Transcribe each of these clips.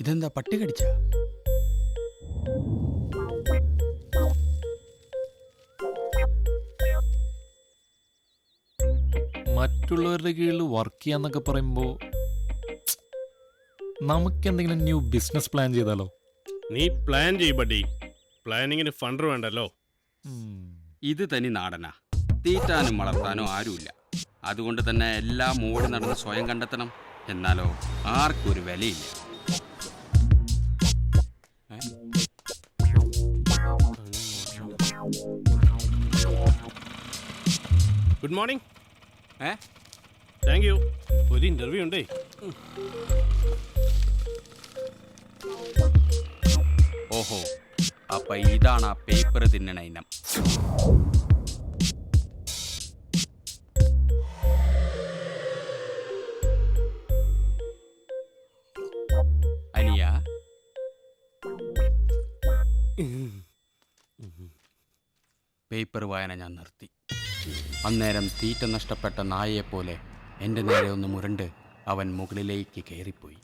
ഇതെന്താ പട്ടി കടിച്ച? മറ്റുള്ളവരുടെ കീഴിൽ വർക്ക് ചെയ്യാന്നൊക്കെ പറയുമ്പോൾ നമുക്കെന്തെങ്കിലും ന്യൂ ബിസിനസ് പ്ലാൻ ചെയ്താലോ? നീ പ്ലാൻ ചെയ്യ് ബഡി. പ്ലാനിങ്ങിന് ഫണ്ട് വേണ്ടല്ലോ. ഇത് തനി നാടനാ. തീറ്റാനും വളർത്താനോ ആരുമില്ല. അതുകൊണ്ട് തന്നെ എല്ലാം ഓടി നടന്ന് സ്വയം കണ്ടെത്തണം. എന്നാലോ ആർക്കും ഒരു വിലയില്ല. Good morning. Thank you. ഒരു ഇന്റർവ്യൂ ഉണ്ടേ. ഓഹോ, അപ്പൊ ഇതാണ് ആ പേപ്പർ തിന്നണ ഇനം. അനിയ, പേപ്പർ വായന ഞാൻ നിർത്തി. അന്നേരം തീറ്റ നഷ്ടപ്പെട്ട നായയെപ്പോലെ എൻ്റെ നേരെ ഒന്ന് മുരണ്ട് അവൻ മുകളിലേക്ക് കയറിപ്പോയി.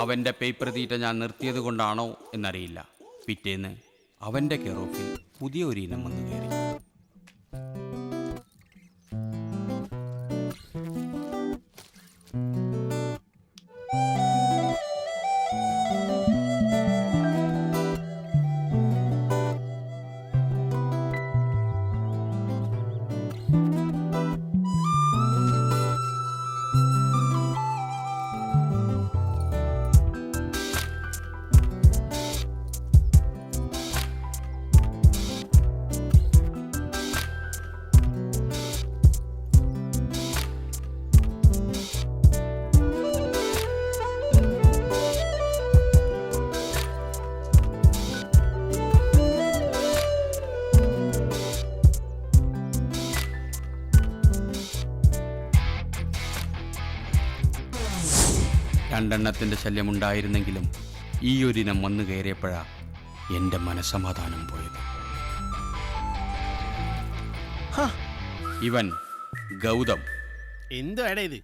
അവൻ്റെ പേപ്പർ തീറ്റ ഞാൻ നിർത്തിയത് കൊണ്ടാണോ എന്നറിയില്ല. പിറ്റേന്ന് അവൻ്റെ കെയർ-ഓഫിൽ പുതിയ ഒരു ഇനം വന്നു കയറി. രണ്ടെണ്ണത്തിൻ്റെ ശല്യമുണ്ടായിരുന്നെങ്കിലും ഈ ഒരിനം വന്നു കയറിയപ്പോഴാ എൻ്റെ മനസ്സമാധാനം പോയത്. ഇവൻ ഗൗതം. എന്താണ് ഇത്?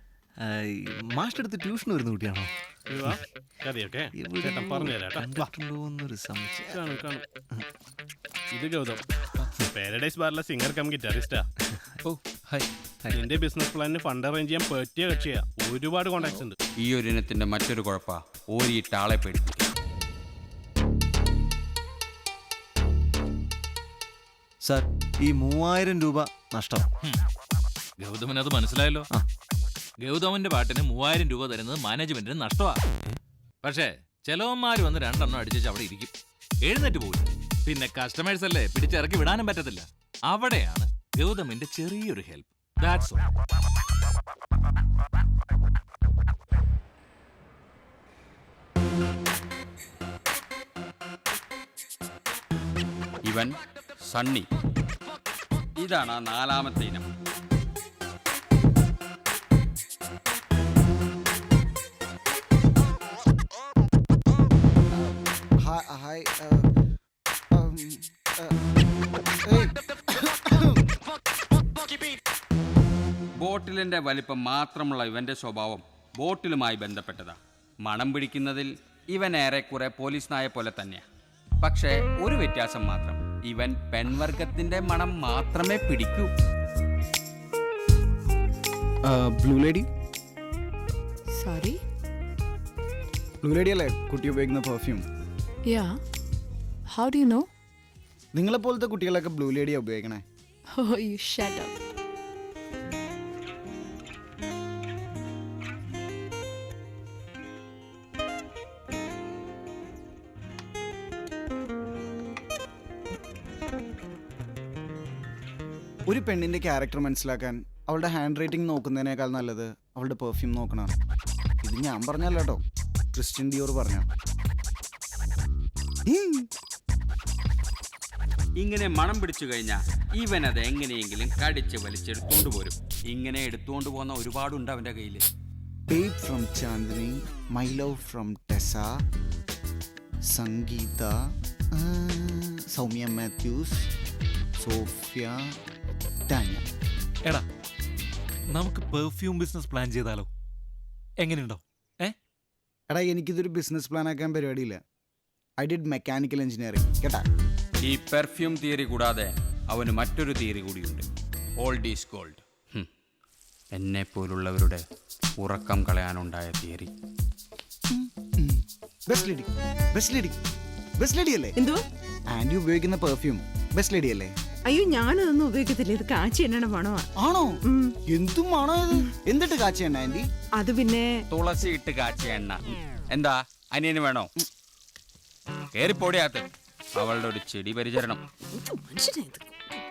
മാസ്റ്റർ അടുത്ത് ട്യൂഷൻ വരുന്ന കുട്ടിയാണോ? പറഞ്ഞുതരാട്ടോന്നൊരു സംശയം. ഇത് ഗൗതം, പാരഡൈസ് ബാറിലെ സിംഗർ കം ഗിറ്റാറിസ്റ്റാ. ഓ ഹായ്. നിന്റെ ബിസിനസ് പ്ലാനിന് ഫണ്ട് അറേഞ്ച് ചെയ്യാൻ പറ്റിയ കക്ഷിയാ. ഒരുപാട് കോണ്ടാക്ട്സ് ഉണ്ട്. ഈ ഒരു ഇനത്തിന്റെ മറ്റൊരു കുഴപ്പാ, ഓരിയിട്ട് ആളെ പേടിപ്പിക്കും. സാർ, ഈ 3000 രൂപ നഷ്ടം. ഗൗതമന് അത് മനസ്സിലായല്ലോ. ഗൗതമന്റെ പാട്ടിന് 3000 രൂപ തരുന്നത് മാനേജ്മെന്റിന് നഷ്ടമാ. പക്ഷേ ചെലവന്മാര് വന്ന് 2 എണ്ണം അടിച്ചു അവിടെ ഇരിക്കും, എഴുന്നേറ്റ് പോകില്ല. പിന്നെ കസ്റ്റമേഴ്സ് അല്ലേ, പിടിച്ചിറക്കി വിടാനും പറ്റത്തില്ല. അവിടെയാണ് ഗൗതമിന്റെ ചെറിയൊരു ഹെൽപ്പ്. That's all. ഇവൻ സണ്ണി. ഇതാണ് 4ാമത്തെ ഇനം. ബോട്ടിലിന്റെ വലിപ്പം മാത്രമുള്ള ഇവന്റെ സ്വഭാവം ബോട്ടിലുമായി ബന്ധപ്പെട്ടതാ. മണം പിടിക്കുന്നതിൽ ഇവൻ ഏറെക്കുറെ പോലീസ് നായ പോലെ തന്നെയാ. പക്ഷേ ഒരു വ്യത്യാസം മാത്രം, ഇവൻ പെൺവർഗത്തിന്റെ മണം മാത്രമേ പിടിക്കൂ. Blue lady. Sorry, blue lady അല്ലേ കുട്ടി ഉപയോഗിക്കുന്ന perfume? Yeah. How do you know? നിങ്ങളെപ്പോലത്തെ കുട്ടികളൊക്കെ ബ്ലൂ ലേഡിയാ ഉപയോഗിക്കണേ. Oh, you shut up. ഒരു പെണ്ണിന്റെ ക്യാരക്ടർ മനസ്സിലാക്കാൻ അവളുടെ ഹാൻഡ് റൈറ്റിംഗ് നോക്കുന്നതിനേക്കാൾ നല്ലത് അവളുടെ പെർഫ്യൂം നോക്കണം. ഇത് ഞാൻ പറഞ്ഞല്ലോ കേട്ടോ, ക്രിസ്ത്യൻ ഡിയോർ പറഞ്ഞ. ഇങ്ങനെ മണം പിടിച്ചു കഴിഞ്ഞാൽ ഇവൻ അത് എങ്ങനെയെങ്കിലും കടിച്ച് വലിച്ചെടുത്തോണ്ട് പോരും. ഇങ്ങനെ എടുത്തുകൊണ്ട് പോകുന്ന ഒരുപാടുണ്ട് അവന്റെ കയ്യിൽ. Babe from Chandini, my love from Tessa, Sangeetha, Soumya Mathews, Sophia, Tania. എടാ, നമുക്ക് പെർഫ്യൂം ബിസിനസ് പ്ലാൻ ചെയ്താലോ? എങ്ങനെയുണ്ടോ? എടാ എനിക്കിതൊരു ബിസിനസ് പ്ലാൻ ആക്കാൻ പരിപാടിയില്ല. ഐ ഡിഡ് മെക്കാനിക്കൽ എഞ്ചിനീയറിംഗ് കേട്ടാ. ഈ പെർഫ്യൂം തിയറി കൂടാതെ അവന് മറ്റൊരു തിയറി കൂടിയുണ്ട്. Old is gold. എന്നെ പോലുള്ളവരുടെ ഉറക്കം കളയാനുണ്ടായ theory. Best lady, best lady, best lady അല്ലേ? എന്തോ? ആന്റി ഉപയോഗിക്കുന്ന പെർഫ്യൂം ബെസ്റ്റ് ലേഡി അല്ലേ? അയ്യോ ഞാനതൊന്നും ഉപയോഗിക്കത്തില്ല. ഇത് കാച്ചി എണ്ണ മണമാ. ആണോ? എന്തും ആണോ ഇത്? എന്നിട്ട് കാച്ചിയണ്ണ ആന്റി? അത് പിന്നെ തുളസി ഇട്ട് കാച്ചിയ എണ്ണ. എന്താ അനിയന് വേണോ? കേറിപ്പോടിയാത്ത്. അവളുടെ ഒരു ചെടി പരിചരണം.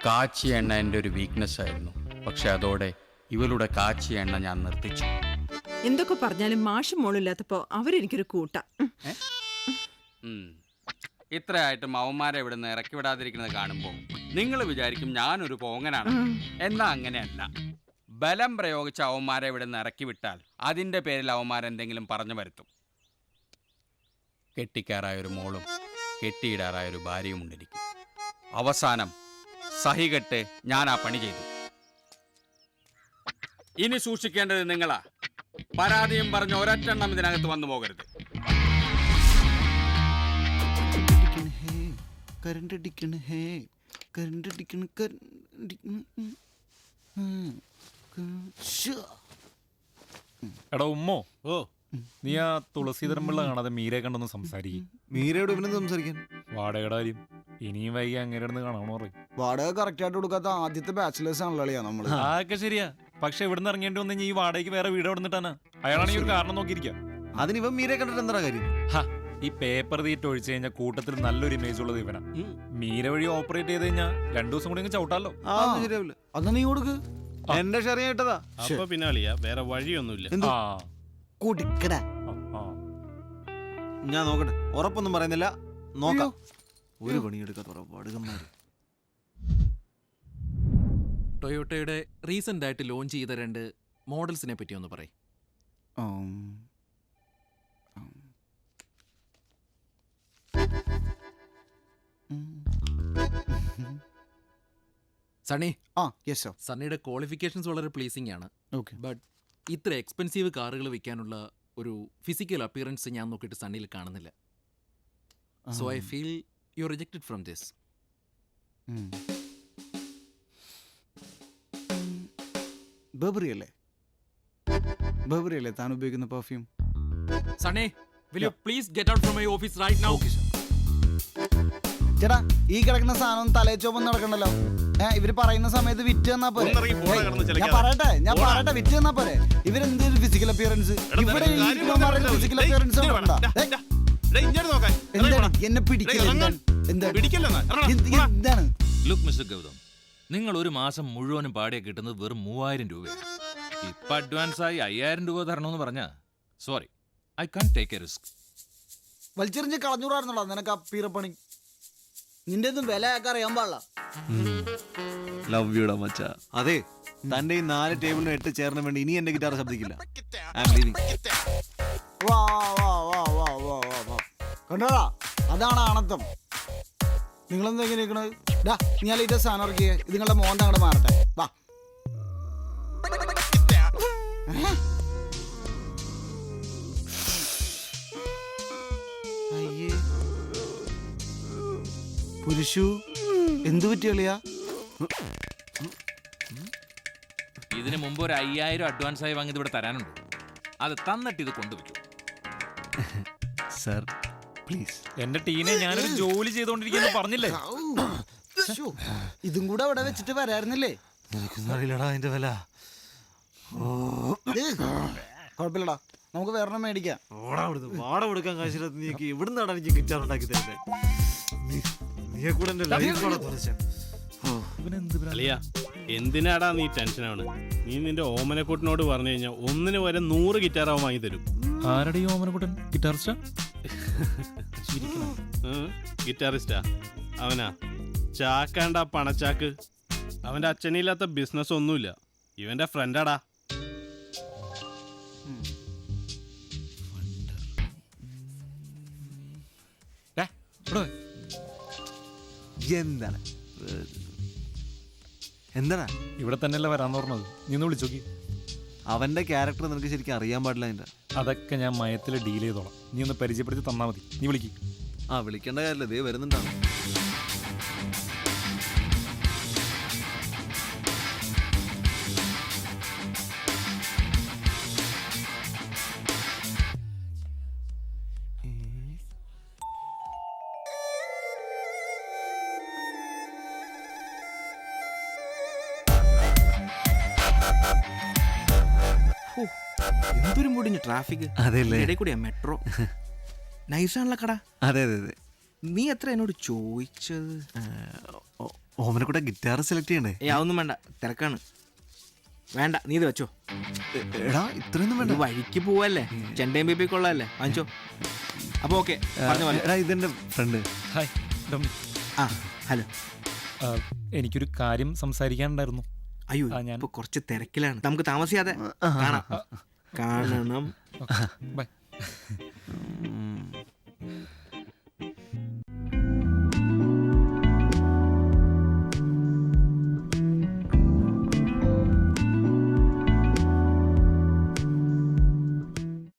കാച്ചിയ എണ്ണ എൻ്റെ ഒരു വീക്ക്നെസ് ആയിരുന്നു. പക്ഷെ അതോടെ ഇവളുടെ കാച്ചിയ എണ്ണ ഞാൻ നിർത്തിച്ചു. എന്തൊക്കെ പറഞ്ഞാലും മാഷും മോളില്ലാത്തപ്പോ അവരെനിക്കൊരു കൂട്ട. ഇത്രയായിട്ടും അവന്മാരെ ഇവിടെ നിന്ന് ഇറക്കി വിടാതിരിക്കുന്നത് കാണുമ്പോൾ നിങ്ങൾ വിചാരിക്കും ഞാനൊരു പോങ്ങനാണ്. എന്നാ അങ്ങനെയല്ല. ബലം പ്രയോഗിച്ച അവന്മാരെ ഇവിടെ നിന്ന് ഇറക്കി വിട്ടാൽ അതിൻ്റെ പേരിൽ അവന്മാരെന്തെങ്കിലും പറഞ്ഞു വരുത്തും. കെട്ടിക്കാറായൊരു മോളും കെട്ടിയിടാറായൊരു ഭാര്യയും ഉണ്ടെനിക്ക്. അവസാനം സഹികെട്ട് ഞാൻ ആ പണി ചെയ്തു. ഇനി സൂക്ഷിക്കേണ്ടത് നിങ്ങളാ. പരാതിയും പറഞ്ഞ് ഒരൊറ്റെണ്ണം ഇതിനകത്ത് വന്നു പോകരുത്. കറണ്ട് അടിക്കണ ഹേ, കറണ്ട് അടിക്കണ, എടാ ഉമ്മോ, ഓ നീ ആ തുളസീധരൻ പിള്ള കാണാതെ മീരെ കണ്ടൊന്ന് സംസാരിക്കും. മീരയോട് ഇവനെന്ത് സംസാരിക്കാൻ? വാടകയുടെ കാര്യം ഇനിയും വൈകി അങ്ങനെ ഇടന്ന് കാണാമെന്ന് പറയും. വാടക കറക്റ്റ് ആയിട്ട് കൊടുക്കാത്ത ആദ്യത്തെ ബാച്ചിലേഴ്സ് ആണല്ലോ നമ്മള്. അതൊക്കെ ശരിയാ. പക്ഷെ ഇവിടുന്ന് ഇറങ്ങേണ്ടി വന്നു ഈ വാടകയ്ക്ക് വേറെ വീട് എവിടെ നിന്നിട്ടാണ്? അയാളാണെങ്കിൽ ഒരു കാരണം നോക്കിയിരിക്കാം. അതിന് ഇവൻ മീരെ കണ്ടിട്ട് എന്താ കാര്യം? ഈ പേപ്പർ തീറ്റ ഒഴിച്ചു കഴിഞ്ഞാൽ കൂട്ടത്തിൽ നല്ലൊരു ഇമേജ് ഉള്ളത് ഇവനാ. മീര വഴി ഓപ്പറേറ്റ് ചെയ്ത് കഴിഞ്ഞാൽ 2 ദിവസം കൂടി ചവിട്ടാലോ. ശരിയാവില്ല. അന്ന് നീ കൊടുക്ക്. എന്റെ ഷെയർ ഇട്ടതാ. അപ്പൊ പിന്നെ അളിയാ വേറെ വഴിയൊന്നുമില്ല. കൊടുക്കടാ. ഞാൻ നോക്കട്ടെ. ഉറപ്പൊന്നും പറയുന്നില്ല. നോക്കാം. ഒരു പണിയെടുക്കാത്ത വാടകന്മാര്. ടൊയോട്ടയുടെ റീസെന്റ് ആയിട്ട് ലോഞ്ച് ചെയ്ത 2 മോഡൽസിനെ പറ്റി ഒന്ന് പറയും. സണ്ണി, സണ്ണിയുടെ ക്വാളിഫിക്കേഷൻസ് വളരെ പ്ലീസിംഗ് ആണ്. ബട്ട് ഇത്ര എക്സ്പെൻസീവ് കാറുകൾ വിൽക്കാനുള്ള ഒരു ഫിസിക്കൽ അപ്പിയറൻസ് ഞാൻ നോക്കിയിട്ട് സണ്ണിയിൽ കാണുന്നില്ല. So I feel you rejected from this. Burberry അല്ലേ താൻ ഉപയോഗിക്കുന്ന perfume? Sunny, will you please get out from my office right now? ചേട്ടാ ഈ കിടക്കുന്ന സാധനം തലേ ചോപ്പം നടക്കണ്ടല്ലോ. ഇവര് പറയുന്ന സമയത്ത് വിറ്റ് തന്നാ പോരെ. ഞാൻ പറയട്ടെ വിറ്റ് തന്നാ പോരെ. ഇവരെന്ത് ഫിസിക്കൽ അപ്പിയറൻസ്? ഇവിടെ ഫിസിക്കൽ അപ്പിയറൻസ് എന്നെ പിടിക്കില്ല. എന്താണ്? ലുക്ക് മിസ്റ്റർ ഗൗതം, നിങ്ങൾ ഒരു മാസം മുഴുവനും പാടിയ കിട്ടുന്നത് വെറും 3000 രൂപയാണ്. ഇപ്പൊ അഡ്വാൻസായി 5000 രൂപ തരണമെന്ന് പറഞ്ഞാ sorry, I can take a risk. വലിച്ചെറിഞ്ഞ് കളഞ്ഞൂറായിരുന്നോടാ നിനക്ക് ആ പീറപ്പണി. നിന്റെ ഒന്നും വില ആക്കാൻ അറിയാൻ പാടില്ല. ലവ് യുടാ മച്ചാ. അതെ, തന്റെ ഈ 4 ടേബിളിന് 8 ചെയറിന് വേണ്ടി ഇനി എന്റെ ഗിറ്റാർ ശബ്ദിക്കില്ല. കണ്ടോടാ, അതാണ് ആണത്തം. നിങ്ങളെന്താ ഇങ്ങനെ ഇരിക്കണത്? ഞാൻ ഇത് സാധനം ഇറക്കിയ ഇത് നിങ്ങളുടെ മോന്ത അങ്ങോട്ട് മാറട്ടെ. വാ. അയ്യേ പുരുഷു, എന്തു പറ്റിയളിയാ? ഇതിനു മുമ്പ് ഒരു 5000 അഡ്വാൻസായി വാങ്ങിയത് ഇവിടെ തരാനുണ്ട്. അത് തന്നിട്ട് ഇത് കൊണ്ടുവയ്ക്കും. Sir please. എന്റെ ടീനെ ഞാനൊരു ജോലി ചെയ്തോണ്ടിരിക്കുന്നു പറഞ്ഞില്ലേ? ഇതും കൂടെ അവിടെ വെച്ചിട്ട് വരായിരുന്നില്ലേ? അറിയില്ലടാ അതിന്റെ വില. കുഴപ്പമില്ലടാ, നമുക്ക് വേറെ മേടിക്കാം. വാട കൊടുക്കാൻ കാശില്ലാത്ത നീ എവിടുന്നാണ് എനിക്ക് ഗിറ്റാർ ഉണ്ടാക്കി തരുന്നത്? നീയെ കൂടെ എന്റെ ലൈഫ് അളിയാ എന്തിനാടാ നീ ടെൻഷനാണ്? നീ നിന്റെ ഓമനക്കൂട്ടിനോട് പറഞ്ഞു കഴിഞ്ഞാൽ 1 വരെ 100 ഗിറ്റാറാവും വാങ്ങി തരും. ആരുടെ ഈ ഓമനക്കുട്ടൻ? ഗിറ്റാറിസ്റ്റാ? ഗിറ്റാറിസ്റ്റാ അവനാ. ചാക്കാണ്ട പണച്ചാക്ക്. അവന്റെ അച്ഛനില്ലാത്ത ബിസിനസ് ഒന്നുമില്ല. ഇവന്റെ ഫ്രണ്ടാടാ. എന്താണ് എന്താണ് ഇവിടെ തന്നെയല്ല വരാന്ന് പറഞ്ഞത്. നീ ഒന്ന് വിളിച്ചോക്കി. അവന്റെ ക്യാരക്ടർ നിനക്ക് ശരിക്കും അറിയാൻ പാടില്ല അതിന്റെ. അതൊക്കെ ഞാൻ മയത്തിൽ ഡീൽ ചെയ്തോളാം. നീ ഒന്ന് പരിചയപ്പെടുത്തി തന്നാ മതി. നീ വിളിക്ക്. ആ വിളിക്കേണ്ട കാര്യമില്ല, ദേ വരുന്നുണ്ടാണ്. എന്തൊരു മുടിഞ്ഞു ട്രാഫിക്. അതെല്ലേ? ഇടയിൽ കൂടിയാ മെട്രോ. നൈസാണല്ലോ കട. അതെ അതെ അതെ. നീ എത്ര എന്നോട് ചോദിച്ചത്? ഓമനക്കൂടെ ഗിറ്റാർ സെലക്ട് ചെയ്യണ്ടേ? അതൊന്നും വേണ്ട, തിരക്കാണ്. വേണ്ട, നീ ഇത് വെച്ചോ. എടാ ഇത്രയൊന്നും വേണ്ട. വഴിക്ക് പോവല്ലേ, ചെണ്ടയും ബേബി കൊള്ളാല്ലേ, വാങ്ങിച്ചോ. അപ്പൊ ഓക്കെ, എടാ ഇതെന്റെ ഫ്രണ്ട്. Hi Dominic. ആ ഹലോ. എനിക്കൊരു കാര്യം സംസാരിക്കാനുണ്ടായിരുന്നു. അയ്യോ ഞാൻ ഇപ്പൊ കുറച്ച് തിരക്കിലാണ്, നമുക്ക് താമസിയാതെ കാണാം. കാണണം. ബൈ.